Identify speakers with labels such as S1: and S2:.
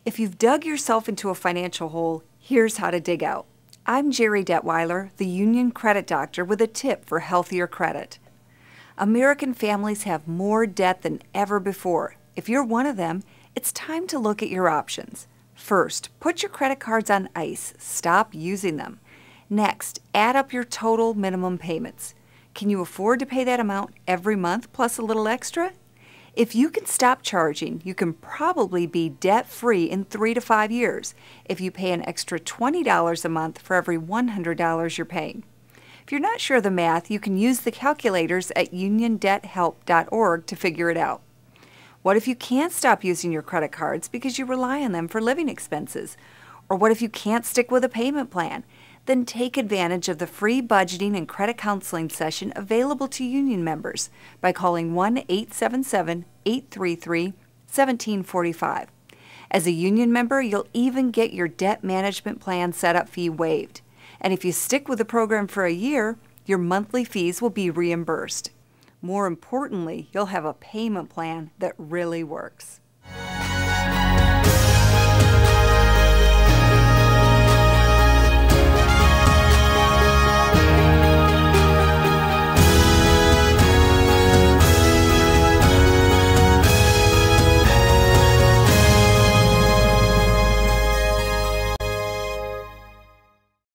S1: If you've dug yourself into a financial hole, here's how to dig out. I'm Jerry Detweiler, the Union Credit Doctor, with a tip for healthier credit. American families have more debt than ever before. If you're one of them, it's time to look at your options. First, put your credit cards on ice. Stop using them. Next, add up your total minimum payments. Can you afford to pay that amount every month plus a little extra? If you can stop charging, you can probably be debt-free in 3 to 5 years if you pay an extra $20 a month for every $100 you're paying. If you're not sure of the math, you can use the calculators at uniondebthelp.org to figure it out. What if you can't stop using your credit cards because you rely on them for living expenses? Or what if you can't stick with a payment plan? Then take advantage of the free budgeting and credit counseling session available to Union members by calling 1-877-833-1745. As a Union member, you'll even get your debt management plan setup fee waived. And if you stick with the program for a year, your monthly fees will be reimbursed. More importantly, you'll have a payment plan that really works.